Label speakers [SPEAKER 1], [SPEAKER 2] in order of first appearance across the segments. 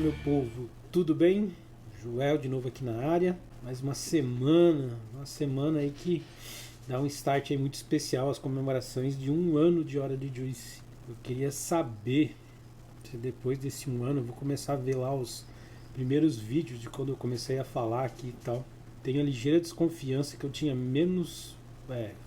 [SPEAKER 1] meu povo, tudo bem? Joel de novo aqui na área. Mais uma semana aí que dá um start aí muito especial, as comemorações de 1 ano de Hora de Juice. Eu queria saber se depois desse 1 ano eu vou começar a ver lá os primeiros vídeos de quando eu comecei a falar aqui e tal. Tenho a ligeira desconfiança que eu tinha menos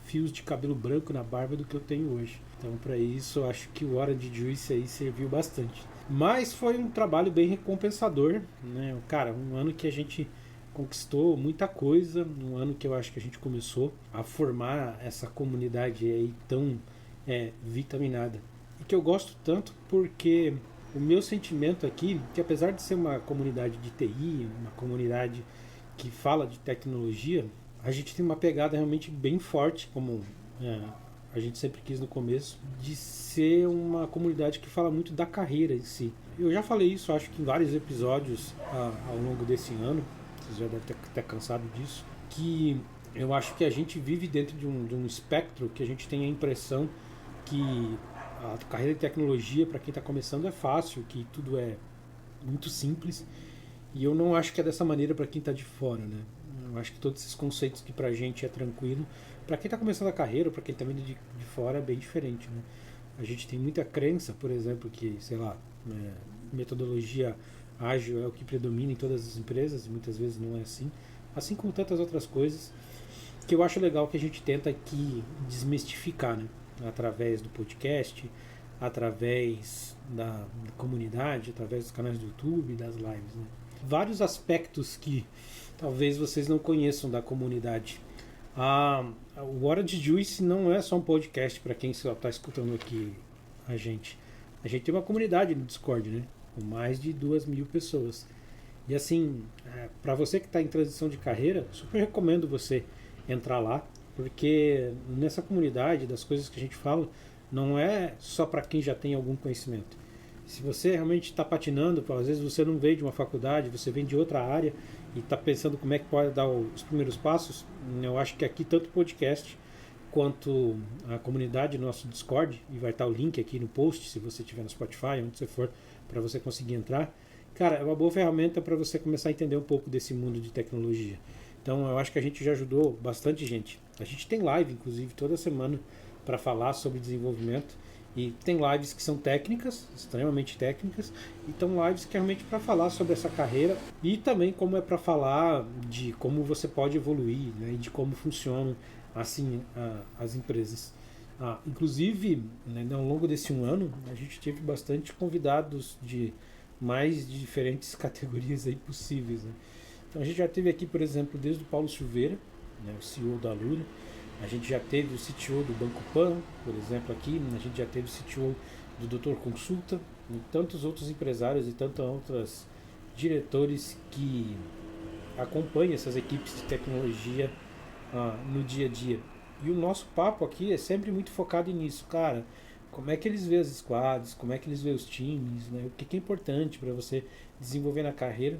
[SPEAKER 1] fios de cabelo branco na barba do que eu tenho hoje. Então, para isso, eu acho que o Hora de Juice aí serviu bastante. Mas foi um trabalho bem recompensador, né? Cara, 1 ano que a gente conquistou muita coisa, 1 ano que eu acho que a gente começou a formar essa comunidade aí tão vitaminada. E que eu gosto tanto porque o meu sentimento aqui, que apesar de ser uma comunidade de TI, uma comunidade que fala de tecnologia, a gente tem uma pegada realmente bem forte, como a gente sempre quis no começo, de ser uma comunidade que fala muito da carreira em si. Eu já falei isso, acho que em vários episódios ao longo desse ano, vocês já devem ter cansado disso, que eu acho que a gente vive dentro de um espectro que a gente tem a impressão que a carreira de tecnologia, para quem está começando, é fácil, que tudo é muito simples, e eu não acho que é dessa maneira para quem está de fora, né? Eu acho que todos esses conceitos que pra gente é tranquilo, para quem está começando a carreira, para quem está vindo de fora, é bem diferente, né? A gente tem muita crença, por exemplo, que, sei lá, metodologia ágil é o que predomina em todas as empresas, e muitas vezes não é assim como tantas outras coisas, que eu acho legal que a gente tenta aqui desmistificar, né? Através do podcast, através da comunidade, através dos canais do YouTube, das lives, né? Vários aspectos que talvez vocês não conheçam da comunidade. O Hora de Juice não é só um podcast para quem só está escutando aqui a gente. A gente tem uma comunidade no Discord, né? Com mais de 2.000 pessoas. E assim, para você que está em transição de carreira, super recomendo você entrar lá, porque nessa comunidade, das coisas que a gente fala, não é só para quem já tem algum conhecimento. Se você realmente está patinando, às vezes você não veio de uma faculdade, você vem de outra área e está pensando como é que pode dar os primeiros passos, eu acho que aqui tanto o podcast quanto a comunidade do nosso Discord, e vai estar o link aqui no post, se você estiver no Spotify, onde você for, para você conseguir entrar, cara, é uma boa ferramenta para você começar a entender um pouco desse mundo de tecnologia. Então eu acho que a gente já ajudou bastante gente. A gente tem live, inclusive, toda semana para falar sobre desenvolvimento. E tem lives que são técnicas, extremamente técnicas, e tem lives que é realmente para falar sobre essa carreira e também como é para falar de como você pode evoluir, né, e de como funcionam assim as empresas. Inclusive, né, ao longo desse 1 ano, a gente teve bastante convidados de mais diferentes categorias aí possíveis, né? Então a gente já teve aqui, por exemplo, desde o Paulo Silveira, né, o CEO da Alura. A gente já teve o CTO do Banco Pan, por exemplo, aqui. A gente já teve o CTO do Doutor Consulta, e tantos outros empresários e tantos outros diretores que acompanham essas equipes de tecnologia no dia a dia. E o nosso papo aqui é sempre muito focado nisso, cara. Como é que eles veem as squads, como é que eles veem os times, né? O que é importante para você desenvolver na carreira.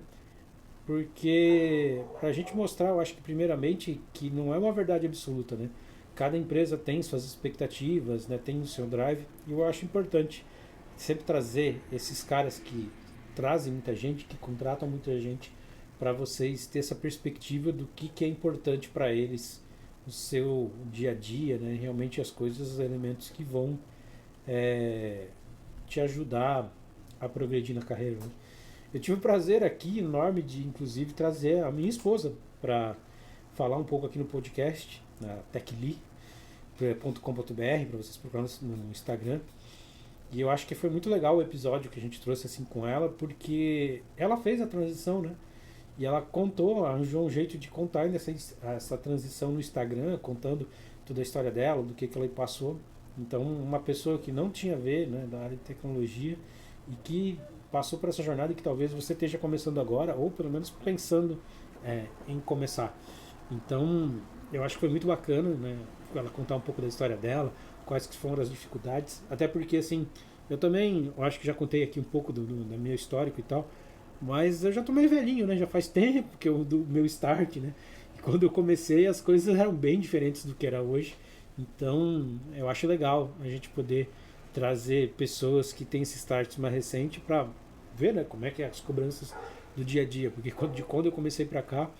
[SPEAKER 1] Porque para a gente mostrar, eu acho que primeiramente que não é uma verdade absoluta, né? Cada empresa tem suas expectativas, né? Tem o seu drive, e eu acho importante sempre trazer esses caras que trazem muita gente, que contratam muita gente, para vocês ter essa perspectiva do que é importante para eles no seu dia a dia, né? Realmente as coisas, os elementos que vão te ajudar a progredir na carreira, né? Eu tive o prazer aqui enorme de, inclusive, trazer a minha esposa para falar um pouco aqui no podcast, na techly.com.br, para vocês procurarem no Instagram. E eu acho que foi muito legal o episódio que a gente trouxe assim com ela, porque ela fez a transição, né? E ela arranjou um jeito de contar essa transição no Instagram, contando toda a história dela, do que ela passou. Então, uma pessoa que não tinha a ver, né, da área de tecnologia e que passou por essa jornada, e que talvez você esteja começando agora, ou pelo menos pensando em começar. Então, eu acho que foi muito bacana, né, ela contar um pouco da história dela, quais que foram as dificuldades, até porque, assim, eu acho que já contei aqui um pouco do meu histórico e tal, mas eu já tô meio velhinho, né, já faz tempo do meu start, né, e quando eu comecei as coisas eram bem diferentes do que era hoje. Então, eu acho legal a gente poder trazer pessoas que têm esse start mais recente para ver, né, como é que é as cobranças do dia a dia, porque quando eu comecei para cá,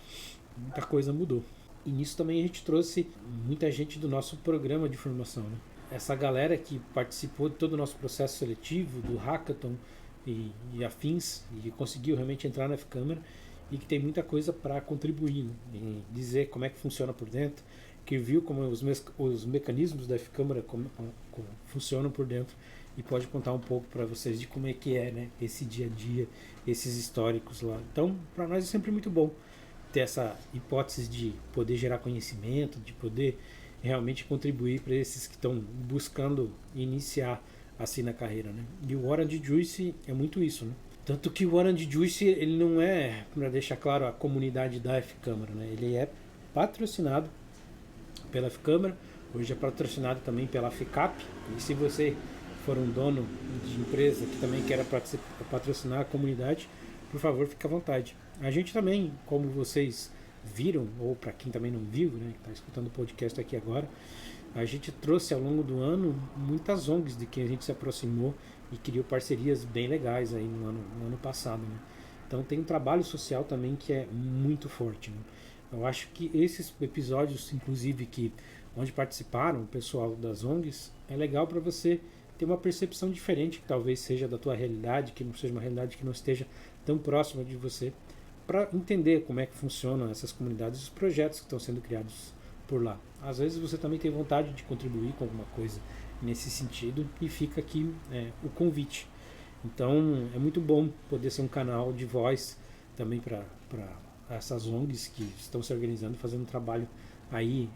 [SPEAKER 1] muita coisa mudou. E nisso também a gente trouxe muita gente do nosso programa de formação, né? Essa galera que participou de todo o nosso processo seletivo, do hackathon e afins, e conseguiu realmente entrar na F-Câmara e que tem muita coisa para contribuir, né? E dizer como é que funciona por dentro, que viu como os mecanismos da F-Câmara como funcionam por dentro e pode contar um pouco para vocês de como é que é, né, esse dia a dia, esses históricos lá. Então, para nós é sempre muito bom ter essa hipótese de poder gerar conhecimento, de poder realmente contribuir para esses que estão buscando iniciar assim na carreira, né? E o Orange Juice é muito isso, né? Tanto que o Orange Juice, ele não é, para deixar claro, a comunidade da F-Câmara, né? Ele é patrocinado pela F-Câmara, hoje é patrocinado também pela FICAP, e se você for um dono de empresa que também quer patrocinar a comunidade, por favor, fique à vontade. A gente também, como vocês viram, ou para quem também não viu, né, que está escutando o podcast aqui agora, a gente trouxe ao longo do ano muitas ONGs de quem a gente se aproximou e criou parcerias bem legais aí no ano passado, né? Então tem um trabalho social também que é muito forte, né? Eu acho que esses episódios, inclusive, onde participaram o pessoal das ONGs, é legal para você ter uma percepção diferente, que talvez seja da tua realidade, que não seja uma realidade que não esteja tão próxima de você, para entender como é que funcionam essas comunidades e os projetos que estão sendo criados por lá. Às vezes você também tem vontade de contribuir com alguma coisa nesse sentido e fica aqui o convite. Então é muito bom poder ser um canal de voz também para essas ONGs que estão se organizando, fazendo um trabalho aí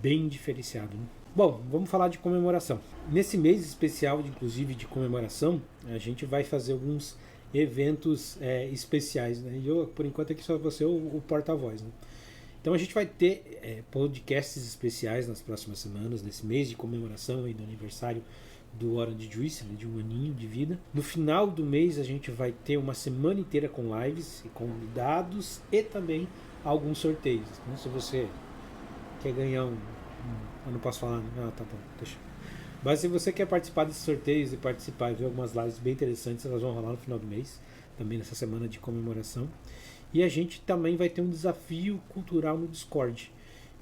[SPEAKER 1] bem diferenciado, né? Bom, vamos falar de comemoração. Nesse mês especial, inclusive de comemoração, a gente vai fazer alguns eventos especiais, né? E eu, por enquanto, aqui só vou ser o porta-voz, né? Então a gente vai ter podcasts especiais nas próximas semanas, nesse mês de comemoração aí do aniversário do Orange Juice, né, de um aninho de vida. No final do mês a gente vai ter uma semana inteira com lives e convidados e também alguns sorteios, né? Se você quer ganhar eu não posso falar, né? Ah, tá bom, deixa. Mas se você quer participar desses sorteios e participar e ver algumas lives bem interessantes, elas vão rolar no final do mês, também nessa semana de comemoração. E a gente também vai ter um desafio cultural no Discord.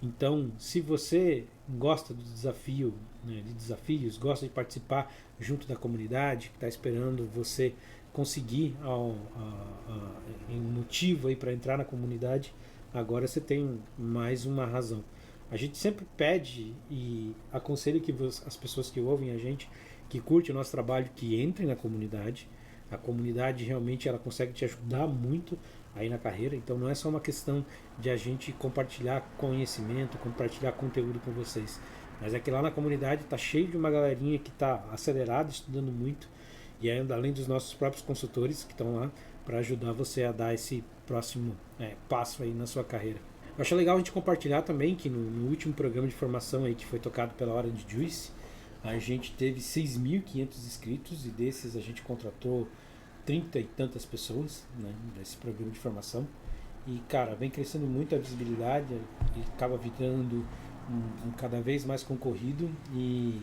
[SPEAKER 1] Então, se você gosta do desafio, né, de desafios, gosta de participar junto da comunidade, que está esperando você conseguir um motivo aí para entrar na comunidade, agora você tem mais uma razão. A gente sempre pede e aconselha que as pessoas que ouvem a gente, que curtem o nosso trabalho, que entrem na comunidade. A comunidade realmente ela consegue te ajudar muito aí na carreira, então não é só uma questão de a gente compartilhar conhecimento, compartilhar conteúdo com vocês, mas é que lá na comunidade está cheio de uma galerinha que está acelerada, estudando muito, e ainda além dos nossos próprios consultores que estão lá para ajudar você a dar esse próximo passo aí na sua carreira. Eu acho legal a gente compartilhar também que no último programa de formação aí que foi tocado pela Orange Juice, a gente teve 6.500 inscritos e desses a gente contratou 30 e tantas pessoas, né, nesse programa de formação. E, cara, vem crescendo muito a visibilidade e acaba virando um cada vez mais concorrido e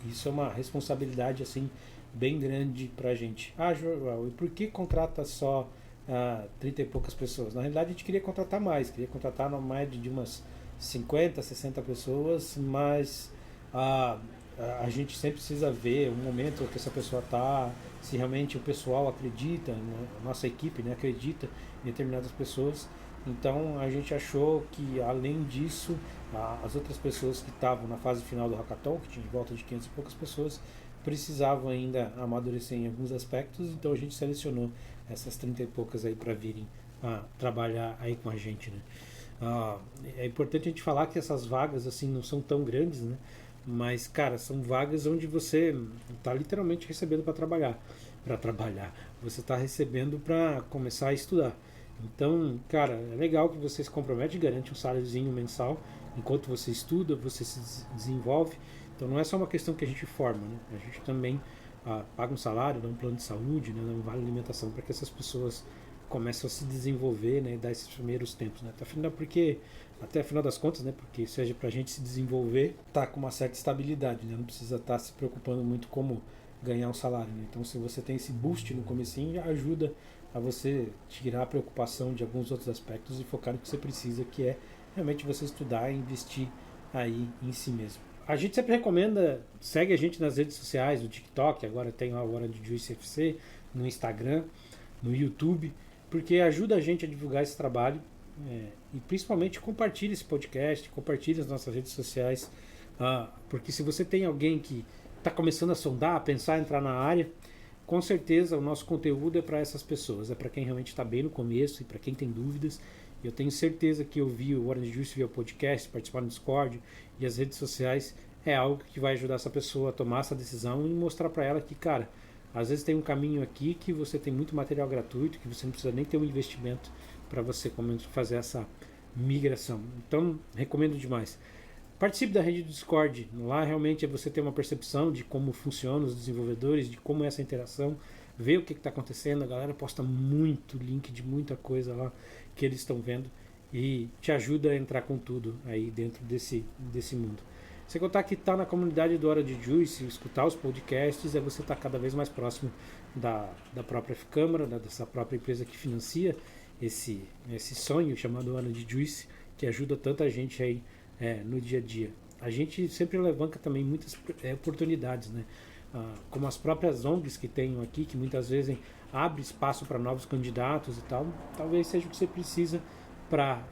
[SPEAKER 1] isso é uma responsabilidade, assim, bem grande pra gente. Ah, Joel, e por que contrata só 30 e poucas pessoas? Na realidade, a gente queria contratar mais, queria contratar na média de umas 50, 60 pessoas, mas a gente sempre precisa ver o momento que essa pessoa está, se realmente o pessoal acredita, né, a nossa equipe, né, acredita em determinadas pessoas. Então a gente achou que além disso, as outras pessoas que estavam na fase final do hackathon, que tinha de volta de 500 e poucas pessoas, precisavam ainda amadurecer em alguns aspectos, então a gente selecionou essas 30 e poucas aí para virem trabalhar aí com a gente, né? É importante a gente falar que essas vagas assim não são tão grandes, né? Mas, cara, são vagas onde você está literalmente recebendo para trabalhar. Você está recebendo para começar a estudar. Então, cara, é legal que você se compromete e garante um saláriozinho mensal. Enquanto você estuda, você se desenvolve. Então não é só uma questão que a gente forma, né? A gente também paga um salário, dá um plano de saúde, né? Dá um vale alimentação para que essas pessoas comecem a se desenvolver, né? E dar esses primeiros tempos, né? Até afinal das contas, né? Porque seja para a gente se desenvolver, tá com uma certa estabilidade, né? Não precisa estar se preocupando muito como ganhar um salário, né? Então, se você tem esse boost no comecinho, já ajuda a você tirar a preocupação de alguns outros aspectos e focar no que você precisa, que é realmente você estudar e investir aí em si mesmo. A gente sempre recomenda, segue a gente nas redes sociais, no TikTok, agora tem a Hora de Juice FC, no Instagram, no YouTube, porque ajuda a gente a divulgar esse trabalho e principalmente compartilhe esse podcast, compartilhe as nossas redes sociais, porque se você tem alguém que está começando a sondar, a pensar em entrar na área, com certeza o nosso conteúdo é para essas pessoas, é para quem realmente está bem no começo e para quem tem dúvidas. Eu tenho certeza que ouvir o Orange Juice via podcast, participar no Discord e as redes sociais é algo que vai ajudar essa pessoa a tomar essa decisão e mostrar para ela que, cara, às vezes tem um caminho aqui que você tem muito material gratuito, que você não precisa nem ter um investimento para você fazer essa migração. Então, recomendo demais. Participe da rede do Discord. Lá realmente você tem uma percepção de como funcionam os desenvolvedores, de como é essa interação, ver o que está acontecendo. A galera posta muito link de muita coisa lá que eles estão vendo e te ajuda a entrar com tudo aí dentro desse mundo. Você contar que está na comunidade do Hora de Juice, escutar os podcasts, você está cada vez mais próximo da própria Câmara, dessa própria empresa que financia esse sonho chamado Hora de Juice, que ajuda tanta gente aí no dia a dia. A gente sempre alavanca também muitas oportunidades, né? Como as próprias ONGs que tenho aqui, que muitas vezes abre espaço para novos candidatos e tal, talvez seja o que você precisa para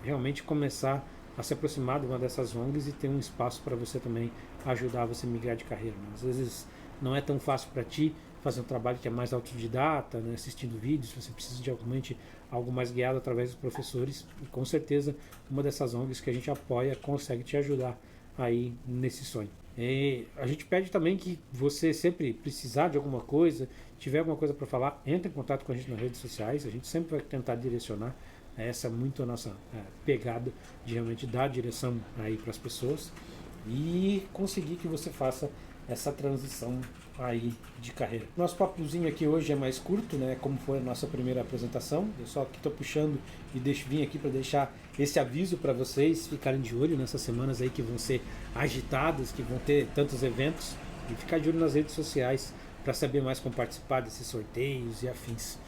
[SPEAKER 1] realmente começar a se aproximar de uma dessas ONGs e ter um espaço para você também ajudar você a migrar de carreira, né? Às vezes não é tão fácil para ti fazer um trabalho que é mais autodidata, né? Assistindo vídeos, você precisa de realmente algo mais guiado através dos professores, e com certeza uma dessas ONGs que a gente apoia consegue te ajudar aí nesse sonho. E a gente pede também que você sempre precisar de alguma coisa, tiver alguma coisa para falar, entre em contato com a gente nas redes sociais, a gente sempre vai tentar direcionar. Essa é muito a nossa pegada de realmente dar direção aí para as pessoas e conseguir que você faça essa transição aí de carreira. Nosso papozinho aqui hoje é mais curto, né? Como foi a nossa primeira apresentação. Eu só aqui estou puxando e vim aqui para deixar esse aviso para vocês ficarem de olho nessas semanas aí que vão ser agitadas, que vão ter tantos eventos, e ficar de olho nas redes sociais para saber mais como participar desses sorteios e afins.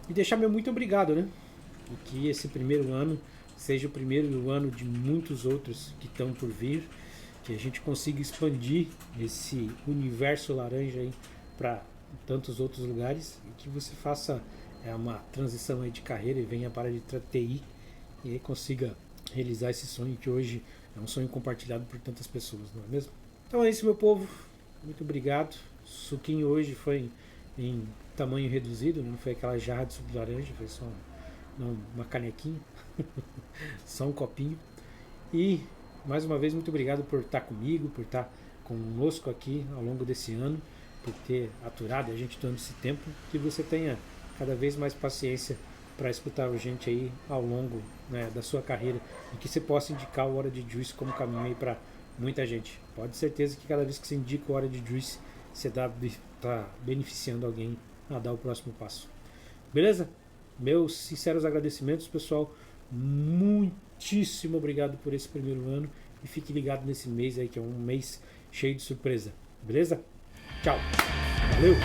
[SPEAKER 1] E deixar meu muito obrigado, né? E que esse primeiro ano seja o primeiro ano de muitos outros que estão por vir, que a gente consiga expandir esse universo laranja aí para tantos outros lugares e que você faça uma transição aí de carreira e venha para de TI e aí consiga realizar esse sonho que hoje é um sonho compartilhado por tantas pessoas, não é mesmo? Então é isso, meu povo, muito obrigado. O suquinho hoje foi em tamanho reduzido, não foi aquela jarra de suco de laranja, foi só uma canequinha, só um copinho. E mais uma vez, muito obrigado por estar comigo, por estar conosco aqui ao longo desse ano, por ter aturado a gente todo esse tempo, que você tenha cada vez mais paciência para escutar a gente aí ao longo, né, da sua carreira e que você possa indicar o Hora de Juice como caminho aí para muita gente. Pode ter certeza que cada vez que você indica o Hora de Juice, você está beneficiando alguém a dar o próximo passo. Beleza? Meus sinceros agradecimentos, pessoal. Muitíssimo obrigado por esse primeiro ano e fique ligado nesse mês aí que é um mês cheio de surpresa. Beleza? Tchau. Valeu.